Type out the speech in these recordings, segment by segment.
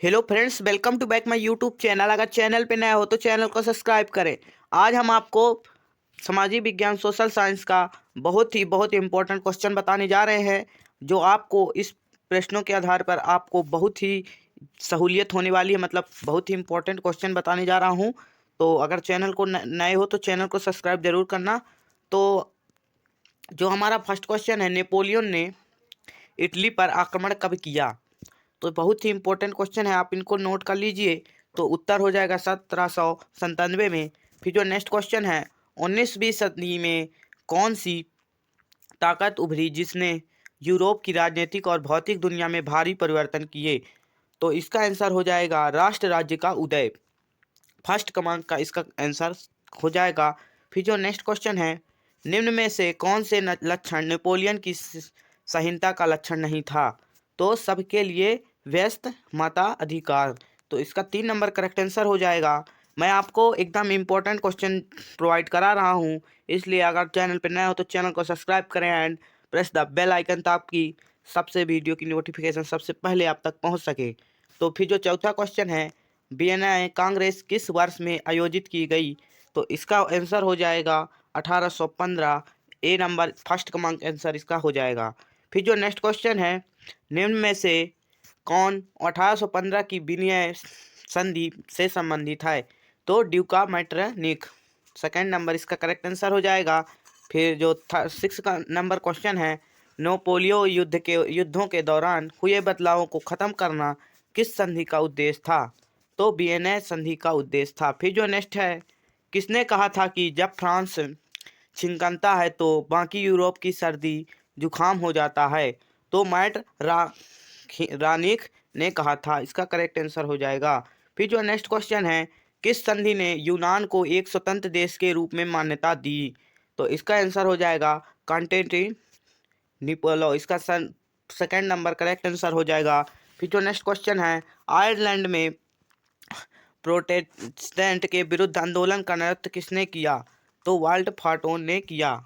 Hello friends, welcome to back my YouTube channel. अगर channel पे नया हो तो चैनल को सब्सक्राइब करें। आज हम आपको सामाजिक विज्ञान सोशल साइंस का बहुत ही इम्पोर्टेंट क्वेश्चन बताने जा रहे हैं, जो आपको इस प्रश्नों के आधार पर आपको बहुत ही सहूलियत होने वाली है। मतलब बहुत ही इम्पोर्टेंट क्वेश्चन बताने जा रहा हूँ। तो अगर चैनल को नए हो तो चैनल को सब्सक्राइब जरूर करना। तो जो हमारा फर्स्ट क्वेश्चन है, नेपोलियन ने इटली पर आक्रमण कब किया? तो बहुत ही इंपॉर्टेंट क्वेश्चन है, आप इनको नोट कर लीजिए। तो उत्तर हो जाएगा 1797 में। फिर जो नेक्स्ट क्वेश्चन है, 19वीं सदी में कौन सी ताकत उभरी जिसने यूरोप की राजनीतिक और भौतिक दुनिया में भारी परिवर्तन किए? तो इसका आंसर हो जाएगा राष्ट्र राज्य का उदय। फर्स्ट क्रमांक का इसका आंसर हो जाएगा। फिर जो नेक्स्ट क्वेश्चन है, निम्न में से कौन से लक्षण नेपोलियन की सहीनता का लक्षण नहीं था? तो सबके लिए व्यस्त मताधिकार। तो इसका 3 नंबर करेक्ट आंसर हो जाएगा। मैं आपको एकदम इम्पोर्टेंट क्वेश्चन प्रोवाइड करा रहा हूँ, इसलिए अगर चैनल पर नया हो तो चैनल को सब्सक्राइब करें and press the bell icon, ताकि सबसे वीडियो की नोटिफिकेशन सबसे पहले आप तक पहुँच सके। तो फिर जो चौथा क्वेश्चन है, वियना कांग्रेस किस वर्ष में आयोजित की गई? तो इसका आंसर हो जाएगा 1815। ए नंबर फर्स्ट क्रमांक आंसर इसका हो जाएगा। फिर जो नेक्स्ट क्वेश्चन है, निम्न में से कौन 1815 की विनय संधि से संबंधित है? तो ड्यूका मैटरनिख। सेकंड नंबर इसका करेक्ट आंसर हो जाएगा। फिर जो 6 का नंबर क्वेश्चन है, नेपोलियो युद्धों के दौरान हुए बदलावों को खत्म करना किस संधि का उद्देश्य था? तो वियना संधि का उद्देश्य था। फिर जो नेक्स्ट है, किसने कहा था कि जब फ्रांस छिंकता है तो बाकी यूरोप की सर्दी जुकाम हो जाता है? तो रानिक ने कहा था। इसका करेक्ट आंसर हो जाएगा। फिर जो नेक्स्ट क्वेश्चन है, किस संधि ने यूनान को एक स्वतंत्र देश के रूप में मान्यता दी? तो इसका आंसर हो जाएगा कॉन्स्टेंटिनोपल। इसका सेकंड नंबर करेक्ट आंसर हो जाएगा। फिर जो नेक्स्ट क्वेश्चन है, आयरलैंड में प्रोटेस्टेंट के विरुद्ध आंदोलन का नेतृत्व किसने किया? तो वाल्ट फाटोन ने किया।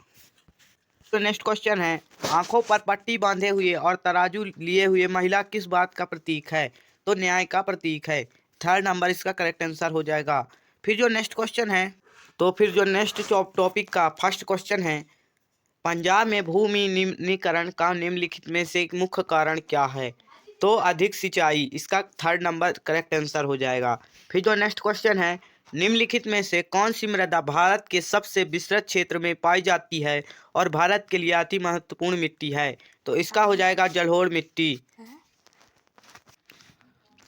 तो नेक्स्ट क्वेश्चन है, आंखों पर पट्टी बांधे हुए और तराजू लिए हुए महिला किस बात का प्रतीक है? तो न्याय का प्रतीक है। थर्ड नंबर इसका करेक्ट आंसर हो जाएगा। फिर जो नेक्स्ट क्वेश्चन है, तो फिर जो नेक्स्ट टॉपिक का फर्स्ट क्वेश्चन है, पंजाब में भूमि निम्नीकरण का निम्नलिखित में से एक मुख्य कारण क्या है? तो अधिक सिंचाई। इसका थर्ड नंबर करेक्ट आंसर हो जाएगा। फिर जो नेक्स्ट क्वेश्चन है, निम्नलिखित में से कौन सी मृदा भारत के सबसे विस्तृत क्षेत्र में पाई जाती है और भारत के लिए अति महत्वपूर्ण मिट्टी है? तो इसका हो जाएगा जलोढ़ मिट्टी।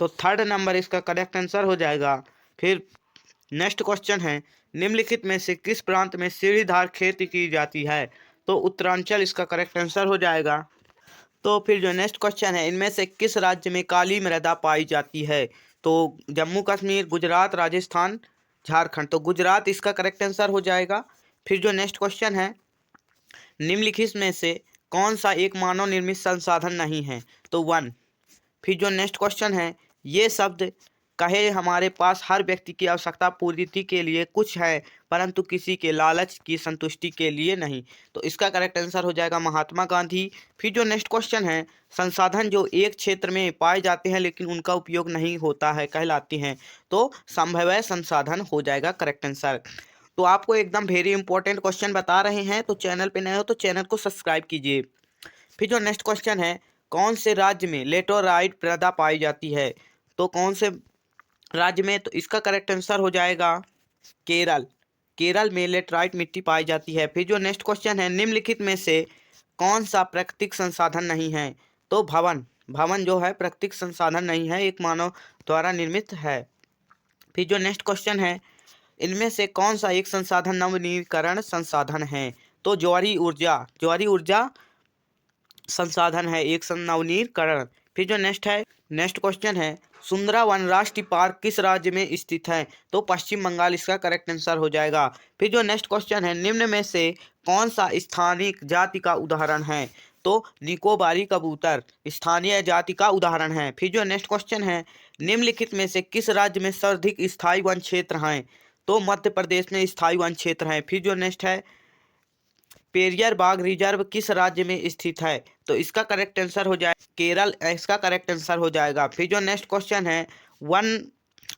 तो थर्ड नंबर इसका करेक्ट आंसर हो जाएगा। फिर नेक्स्ट क्वेश्चन है, निम्नलिखित में से किस प्रांत में सीढ़ीदार खेती की जाती है? तो उत्तरांचल इसका करेक्ट आंसर हो जाएगा। तो फिर जो नेक्स्ट क्वेश्चन है, इनमें से किस राज्य में काली मृदा पाई जाती है? तो जम्मू कश्मीर, गुजरात, राजस्थान, झारखंड। तो गुजरात इसका करेक्ट आंसर हो जाएगा। फिर जो नेक्स्ट क्वेश्चन है, निम्नलिखित में से कौन सा एक मानव निर्मित संसाधन नहीं है? तो वन। फिर जो नेक्स्ट क्वेश्चन है, ये शब्द कहे हमारे पास हर व्यक्ति की आवश्यकता पूर्ति के लिए कुछ है, परंतु किसी के लालच की संतुष्टि के लिए नहीं। तो इसका करेक्ट आंसर हो जाएगा महात्मा गांधी। फिर जो नेक्स्ट क्वेश्चन है, संसाधन जो एक क्षेत्र में पाए जाते हैं लेकिन उनका उपयोग नहीं होता है कहलाती हैं? तो संभव संसाधन हो जाएगा करेक्ट आंसर। तो आपको एकदम वेरी इंपॉर्टेंट क्वेश्चन बता रहे हैं, तो चैनल पे नए हो तो चैनल को सब्सक्राइब कीजिए। फिर जो नेक्स्ट क्वेश्चन है, कौन से राज्य में लेटोराइट मृदा पाई जाती है? तो कौन से राज्य में? तो इसका करेक्ट आंसर हो जाएगा केरल। केरल में लेटराइट मिट्टी पाई जाती है। फिर जो नेक्स्ट क्वेश्चन है, निम्नलिखित में से कौन सा प्राकृतिक संसाधन नहीं है? तो भवन। भवन जो है प्राकृतिक संसाधन नहीं है, एक मानव द्वारा निर्मित है। फिर जो नेक्स्ट क्वेश्चन है, इनमें से कौन सा एक संसाधन नवीनीकरण संसाधन है? तो ज्वारी ऊर्जा। ज्वारी ऊर्जा संसाधन है एक नवीनीकरण। फिर जो नेक्स्ट क्वेश्चन है, सुंदरावन राष्ट्रीय पार्क किस राज्य में स्थित है? तो पश्चिम बंगाल इसका करेक्ट आंसर हो जाएगा। फिर जो नेक्स्ट क्वेश्चन है, निम्न में से कौन सा स्थानीय जाति का उदाहरण है? तो निकोबारी कबूतर स्थानीय जाति का उदाहरण है। फिर जो नेक्स्ट क्वेश्चन है, निम्नलिखित में से किस राज्य में सर्वाधिक स्थायी वन क्षेत्र हैं? तो मध्य प्रदेश में स्थायी वन क्षेत्र हैं। फिर जो नेक्स्ट है, पेरियार बाघ रिजर्व किस राज्य में स्थित है? तो इसका करेक्ट आंसर हो जाएगा केरल, इसका करेक्ट आंसर हो जाएगा। फिर जो नेक्स्ट क्वेश्चन है, वन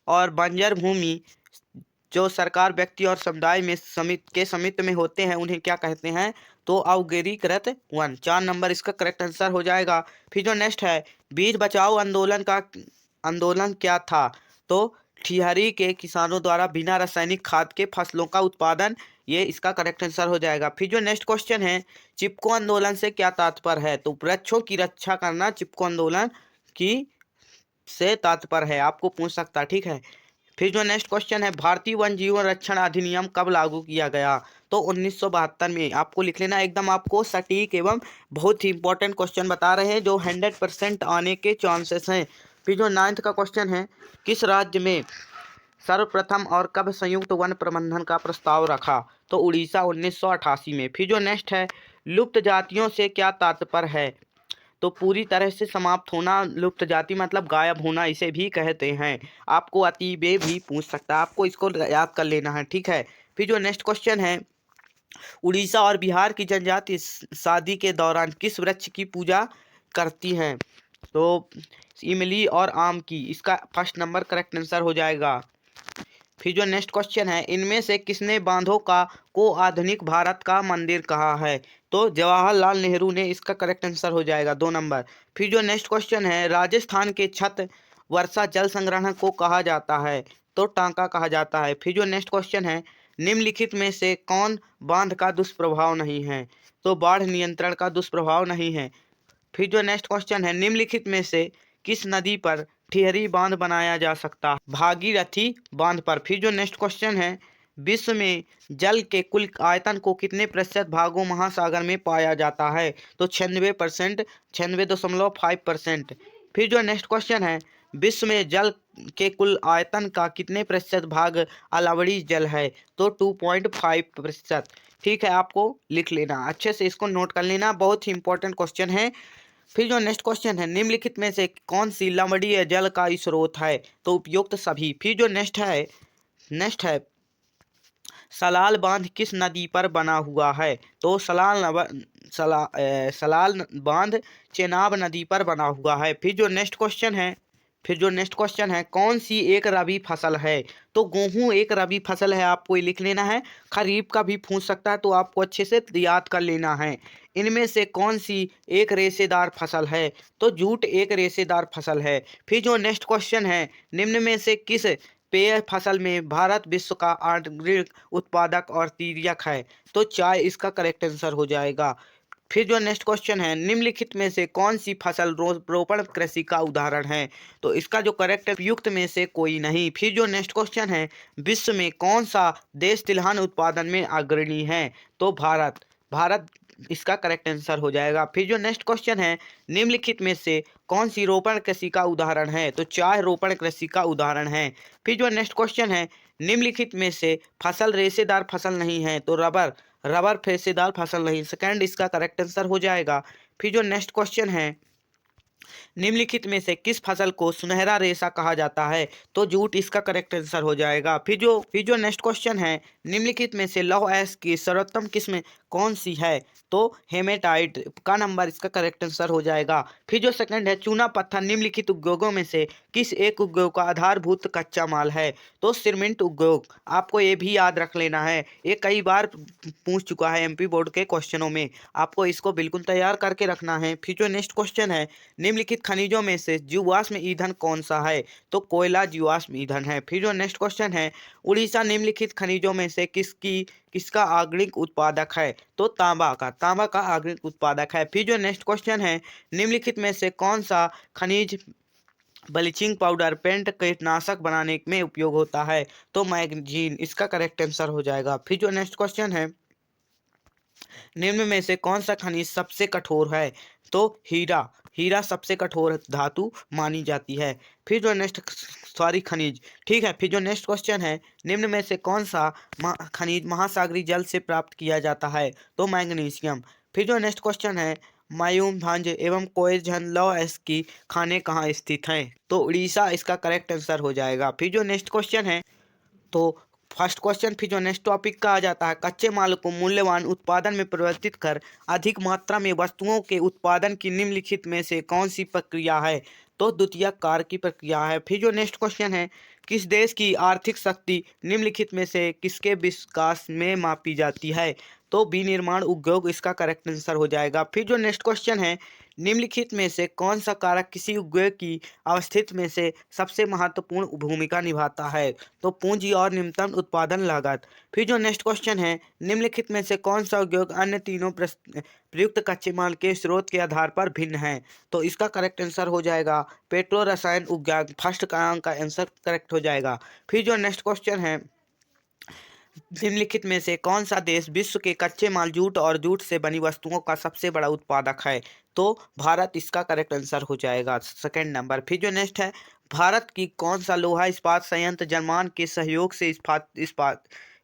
और बंजर भूमि जो सरकार, व्यक्ति और समुदाय में समिति में होते हैं उन्हें क्या कहते हैं? तो अवगिरीकृत वन। 4 नंबर इसका करेक्ट आंसर हो जाएगा। फिर जो नेक्स्ट है, बीज बचाओ आंदोलन क्या था? तो ठिहरी के किसानों द्वारा बिना रासायनिक खाद के फसलों का उत्पादन, ये इसका करेक्ट आंसर हो जाएगा। फिर जो नेक्स्ट क्वेश्चन है, चिपको आंदोलन से क्या तात्पर्य है? तो वृक्षों की रक्षा करना चिपको आंदोलन की से तात्पर्य है, आपको पूछ सकता है, ठीक है। फिर जो नेक्स्ट क्वेश्चन है, भारतीय वन जीवन रक्षण अधिनियम कब लागू किया गया? तो 1972 में। आपको लिख लेना, एकदम आपको सटीक एवं बहुत ही इंपॉर्टेंट क्वेश्चन बता रहे हैं जो 100% आने के चांसेस हैं। फिर जो 9th का क्वेश्चन है, किस राज्य में सर्वप्रथम और कब संयुक्त वन प्रबंधन का प्रस्ताव रखा? तो उड़ीसा, 1988 में। फिर जो नेक्स्ट है, लुप्त जातियों से क्या तात्पर्य है? तो पूरी तरह से समाप्त होना, लुप्त जाति मतलब गायब होना, इसे भी कहते हैं। आपको अतीबे भी पूछ सकता है, आपको इसको याद कर लेना है, ठीक है। फिर जो नेक्स्ट क्वेश्चन है, उड़ीसा और बिहार की जनजाति शादी के दौरान किस वृक्ष की पूजा करती हैं? तो इमली और आम की, इसका फर्स्ट नंबर करेक्ट आंसर हो जाएगा। फिर जो नेक्स्ट क्वेश्चन है, इनमें से किसने बांधों को आधुनिक भारत का मंदिर कहा है? तो जवाहरलाल नेहरू ने, इसका करेक्ट आंसर हो जाएगा 2 नंबर। फिर जो नेक्स्ट क्वेश्चन है, राजस्थान के छत वर्षा जल संग्रहण को कहा जाता है? तो टांका कहा जाता है। फिर जो नेक्स्ट क्वेश्चन है, निम्नलिखित में से कौन बांध का दुष्प्रभाव नहीं है? तो बाढ़ नियंत्रण का दुष्प्रभाव नहीं है। फिर जो नेक्स्ट क्वेश्चन है, निम्नलिखित में से किस नदी पर ठिहरी बांध बनाया जा सकता है? भागीरथी बांध पर। फिर जो नेक्स्ट क्वेश्चन है, विश्व में जल के कुल आयतन को कितने प्रतिशत भागों महासागर में पाया जाता है? तो 96%, 96.5%। फिर जो नेक्स्ट क्वेश्चन है, विश्व में जल के कुल आयतन का कितने प्रतिशत भाग अलावड़ी जल है? तो 2.5%। ठीक है, आपको लिख लेना, अच्छे से इसको नोट कर लेना, बहुत ही इंपॉर्टेंट क्वेश्चन है। फिर जो नेक्स्ट क्वेश्चन है, निम्नलिखित में से कौन सी लवणीय जल का स्रोत है? तो उपयुक्त सभी। फिर जो नेक्स्ट है, सलाल बांध किस नदी पर बना हुआ है? तो सलाल बांध चेनाब नदी पर बना हुआ है। फिर जो नेक्स्ट क्वेश्चन है, कौन सी एक रबी फसल है? तो गेहूं एक रबी फसल है, आपको ये लिख लेना है। खरीफ का भी पूछ सकता है, तो आपको अच्छे से याद कर लेना है। इनमें से कौन सी एक रेशेदार फसल है? तो जूट एक रेशेदार फसल है। फिर जो नेक्स्ट क्वेश्चन है, निम्न में से किस पेय फसल में भारत विश्व का अग्रणी उत्पादक और तीर्यक है? तो चाय इसका करेक्ट आंसर हो जाएगा। फिर जो नेक्स्ट क्वेश्चन है, निम्नलिखित में से कौन सी फसल रोपण कृषि का उदाहरण है? तो इसका जो करेक्ट उपयुक्त में से कोई नहीं। फिर जो नेक्स्ट क्वेश्चन है, विश्व में कौन सा देश तिलहन उत्पादन में अग्रणी है? तो भारत इसका करेक्ट आंसर हो जाएगा। फिर जो नेक्स्ट क्वेश्चन है, निम्नलिखित में से कौन सी रोपण कृषि का उदाहरण है? तो चाय रोपण कृषि का उदाहरण है। फिर जो नेक्स्ट क्वेश्चन है, निम्नलिखित में से फसल रेशेदार फसल नहीं है? तो रबर रेशेदार फसल नहीं, सेकंड इसका करेक्ट आंसर हो जाएगा। फिर जो नेक्स्ट क्वेश्चन है, निम्नलिखित में से किस फसल को सुनहरा रेशा कहा जाता है? तो जूट इसका करेक्ट आंसर हो जाएगा। फिर जो नेक्स्ट क्वेश्चन है, निम्नलिखित में से लौह अयस्क की सर्वोत्तम किस्म कौन सी है? तो हेमेटाइट का नंबर इसका करेक्ट आंसर हो जाएगा। फिर जो सेकंड है, चूना पत्थर निम्नलिखित उद्योगों में से किस एक उद्योग का आधारभूत कच्चा माल है? तो सीमेंट उद्योग। आपको ये भी याद रख लेना है, ये कई बार पूछ चुका है एमपी बोर्ड के क्वेश्चनों में, आपको इसको बिल्कुल तैयार करके रखना है। फिर जो नेक्स्ट क्वेश्चन है, निम्नलिखित खनिजों में से जीवाश्म ईंधन कौन सा है? तो कोयला जीवाश्म ईंधन है। फिर जो नेक्स्ट क्वेश्चन है, उड़ीसा निम्नलिखित खनिजों में से किसका अग्रणी उत्पादक है? तो तांबा का अग्रणी उत्पादक है। फिर जो नेक्स्ट क्वेश्चन है, निम्नलिखित में से कौन सा खनिज ब्लीचिंग पाउडर पेंट कीटनाशक बनाने में उपयोग होता है? तो मैग्नीशियम इसका करेक्ट आंसर हो जाएगा। फिर जो नेक्स्ट क्वेश्चन है, निम्न में से कौन सा खनिज सबसे कठोर है? तो हीरा सबसे कठोर धातु मानी जाती है। फिर जो खनिज, ठीक है। फिर जो नेक्स्ट क्वेश्चन है, निम्न में से कौन सा खनिज महासागरीय जल से प्राप्त किया जाता है? तो मैग्नीशियम। फिर जो नेक्स्ट क्वेश्चन है, मयूरभंज एवं कोयलझन लौह अयस्क की खाने कहाँ स्थित हैं? तो उड़ीसा इसका करेक्ट आंसर हो जाएगा। फिर जो नेक्स्ट क्वेश्चन है, तो फर्स्ट क्वेश्चन फिर जो नेक्स्ट टॉपिक का आ जाता है, कच्चे माल को मूल्यवान उत्पादन में परिवर्तित कर अधिक मात्रा में वस्तुओं के उत्पादन की निम्नलिखित में से कौन सी प्रक्रिया है? तो द्वितीयक कार्य की प्रक्रिया है। फिर जो नेक्स्ट क्वेश्चन है, किस देश की आर्थिक शक्ति निम्नलिखित में से किसके विकास में मापी जाती है? तो विनिर्माण उद्योग इसका करेक्ट आंसर हो जाएगा। फिर जो नेक्स्ट क्वेश्चन है, निम्नलिखित में से कौन सा कारक किसी उद्योग की अवस्थिति में से सबसे महत्वपूर्ण भूमिका निभाता है? तो पूंजी और न्यूनतम उत्पादन लागत। फिर जो नेक्स्ट क्वेश्चन है, निम्नलिखित में से कौन सा उद्योग अन्य तीनों प्रयुक्त कच्चे माल के स्रोत के आधार पर भिन्न है? तो इसका करेक्ट आंसर हो जाएगा पेट्रो रसायन उद्योग। फर्स्ट का अंक का आंसर करेक्ट हो जाएगा। फिर जो नेक्स्ट क्वेश्चन है, निम्नलिखित में से कौन सा देश विश्व के कच्चे माल जूट और जूट से बनी वस्तुओं का सबसे बड़ा उत्पादक है? तो भारत इसका करेक्ट आंसर हो जाएगा, सेकंड नंबर। फिर जो नेक्स्ट है, भारत की कौन सा लोहा इस्पात संयंत्र जर्मन के सहयोग से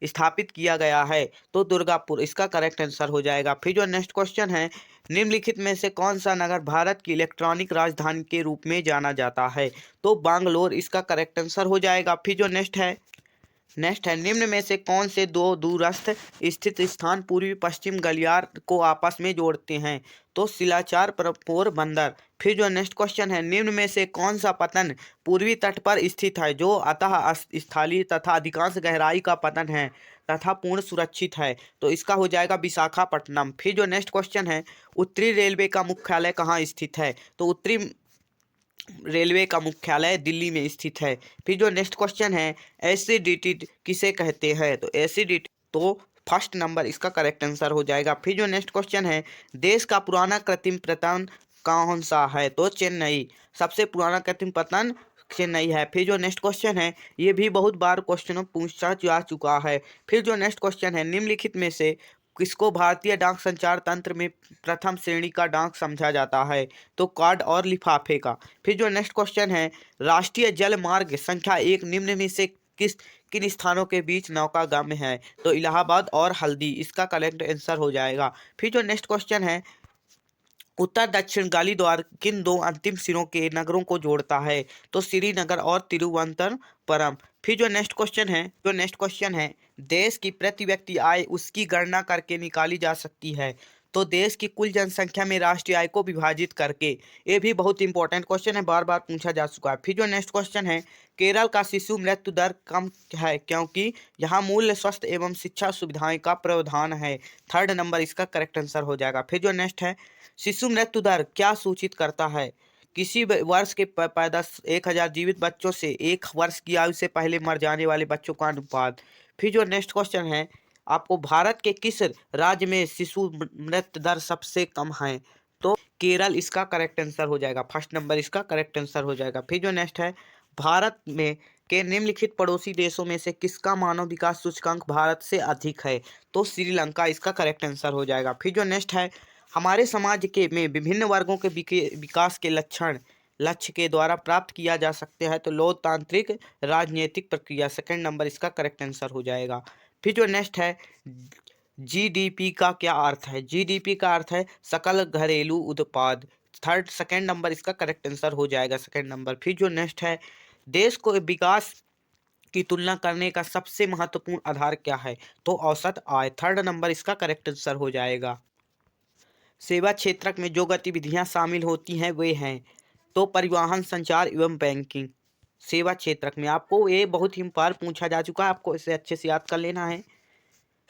स्थापित किया गया है? तो दुर्गापुर इसका करेक्ट आंसर हो जाएगा। फिर जो नेक्स्ट क्वेश्चन है, निम्नलिखित में से कौन सा नगर भारत की इलेक्ट्रॉनिक राजधानी के रूप में जाना जाता है? तो बैंगलोर इसका करेक्ट आंसर हो जाएगा। फिर जो नेक्स्ट है, निम्न में से कौन से दो दूरस्थ स्थित स्थान पूर्वी पश्चिम गलियार को आपस में जोड़ते हैं? तो सिलाचार पोरबंदर। फिर जो नेक्स्ट क्वेश्चन है, निम्न में से कौन सा पतन पूर्वी तट पर स्थित है जो अतः स्थलीय तथा अधिकांश गहराई का पतन है तथा पूर्ण सुरक्षित है? तो इसका हो जाएगा विशाखापट्टनम। फिर जो नेक्स्ट क्वेश्चन है, उत्तरी रेलवे का मुख्यालय कहाँ स्थित है? तो उत्तरी रेलवे का मुख्यालय दिल्ली में स्थित है। फिर जो नेक्स्ट क्वेश्चन है, एसिडिटी किसे कहते हैं? तो एसिडिटी तो फर्स्ट नंबर इसका करेक्ट आंसर हो जाएगा। फिर जो नेक्स्ट क्वेश्चन है, देश का पुराना कृत्रिम पतन कौन सा है? तो चेन्नई, सबसे पुराना कृत्रिम पतन चेन्नई है। फिर जो नेक्स्ट क्वेश्चन है, ये भी बहुत बार क्वेश्चन पूछा जा चुका है। फिर जो नेक्स्ट क्वेश्चन है, निम्नलिखित में से किसको भारतीय डाक संचार तंत्र में प्रथम श्रेणी का डाक समझा जाता है? तो कार्ड और लिफाफे का। फिर जो नेक्स्ट क्वेश्चन है, राष्ट्रीय जल मार्ग संख्या 1 निम्न में से किन स्थानों के बीच नौकागम्य है? तो इलाहाबाद और हल्दी इसका करेक्ट आंसर हो जाएगा। फिर जो नेक्स्ट क्वेश्चन है, उत्तर दक्षिण गाली द्वार किन दो अंतिम सिरों के नगरों को जोड़ता है? तो श्रीनगर और तिरुवनंतपुरम। फिर जो नेक्स्ट क्वेश्चन है, देश की प्रति व्यक्ति आय उसकी गणना करके निकाली जा सकती है। तो देश की कुल जनसंख्या में राष्ट्रीय आय को विभाजित करके। ये भी बहुत इंपॉर्टेंट क्वेश्चन है, बार बार पूछा जा चुका है। फिर जो नेक्स्ट क्वेश्चन है, केरल का शिशु मृत्यु दर कम है क्योंकि यहाँ मूल्य स्वास्थ्य एवं शिक्षा सुविधाएं का प्रावधान है। थर्ड नंबर इसका करेक्ट आंसर हो जाएगा। फिर जो नेक्स्ट है, शिशु मृत्यु दर क्या सूचित करता है? किसी वर्ष के पैदा 1000 जीवित बच्चों से 1 वर्ष की आयु से पहले मर जाने वाले बच्चों का अनुपात। फिर जो नेक्स्ट क्वेश्चन है, आपको भारत के किस राज्य में शिशु मृत्यु दर सबसे कम है? तो केरल इसका करेक्ट आंसर हो जाएगा, फर्स्ट नंबर इसका करेक्ट आंसर हो जाएगा। फिर जो नेक्स्ट है, भारत में के निम्नलिखित पड़ोसी देशों में से किसका मानव विकास सूचकांक भारत से अधिक है? तो श्रीलंका इसका करेक्ट आंसर हो जाएगा। फिर जो नेक्स्ट है, हमारे समाज के में विभिन्न वर्गों के विकास के लक्ष्य के द्वारा प्राप्त किया जा सकते हैं। तो लोकतांत्रिक राजनीतिक प्रक्रिया, सेकंड नंबर इसका करेक्ट आंसर हो जाएगा। फिर जो नेक्स्ट है, जीडीपी का क्या अर्थ है? जीडीपी का अर्थ है सकल घरेलू उत्पाद। सेकंड नंबर इसका करेक्ट आंसर हो जाएगा, सेकंड नंबर। फिर जो नेक्स्ट है, देश को विकास की तुलना करने का सबसे महत्वपूर्ण आधार क्या है? तो औसत आय। थर्ड नंबर इसका करेक्ट आंसर हो जाएगा। सेवा क्षेत्र में जो गतिविधियां शामिल होती हैं वे हैं, तो परिवहन, संचार एवं बैंकिंग। सेवा क्षेत्र में आपको ये बहुत ही बार पूछा जा चुका है, आपको इसे अच्छे से याद कर लेना है।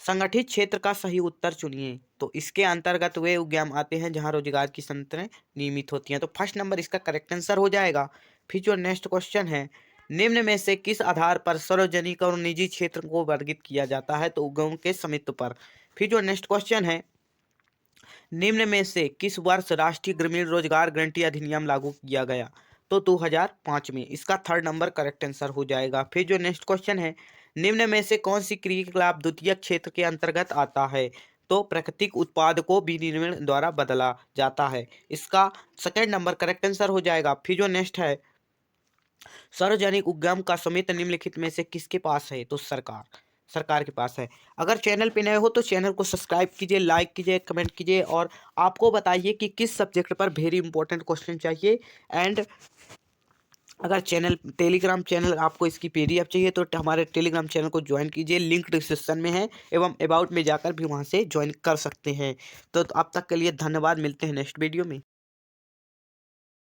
संगठित क्षेत्र का सही उत्तर चुनिए। तो इसके अंतर्गत वे उद्यम आते हैं जहां रोजगार की संस्थाएं नियमित होती हैं। तो फर्स्ट नंबर इसका करेक्ट आंसर हो जाएगा। फिर जो नेक्स्ट क्वेश्चन है, निम्न में से किस आधार पर सार्वजनिक और निजी क्षेत्र को वर्गीकृत किया जाता है? तो उद्यम के स्वामित्व पर। फिर जो नेक्स्ट क्वेश्चन है, निम्न में से किस वर्ष राष्ट्रीय ग्रामीण रोजगार गारंटी अधिनियम लागू किया गया? तो 2005 में इसका थर्ड नंबर करेक्ट आंसर हो जाएगा। फिर जो नेक्स्ट क्वेश्चन है, निम्न में से कौन सी क्रियाकलाप द्वितीयक क्षेत्र के अंतर्गत आता है? तो प्राकृतिक उत्पाद को विनिर्माण द्वारा बदला जाता है, इसका सेकंड नंबर करेक्ट आंसर हो जाएगा। फिर जो नेक्स्ट है, सार्वजनिक उद्यम का स्वामित्व निम्नलिखित में से किसके पास है? तो सरकार के पास है। अगर चैनल पे नए हो तो चैनल को सब्सक्राइब कीजिए, लाइक कीजिए, कमेंट कीजिए और आपको बताइए कि किस सब्जेक्ट पर वेरी इंपॉर्टेंट क्वेश्चन चाहिए। एंड अगर टेलीग्राम चैनल आपको इसकी पीडीएफ चाहिए तो हमारे टेलीग्राम चैनल को ज्वाइन कीजिए, लिंक डिस्क्रिप्शन में है एवं अबाउट में जाकर भी वहां से ज्वाइन कर सकते हैं। तो अब तक के लिए धन्यवाद, मिलते हैं नेक्स्ट वीडियो में।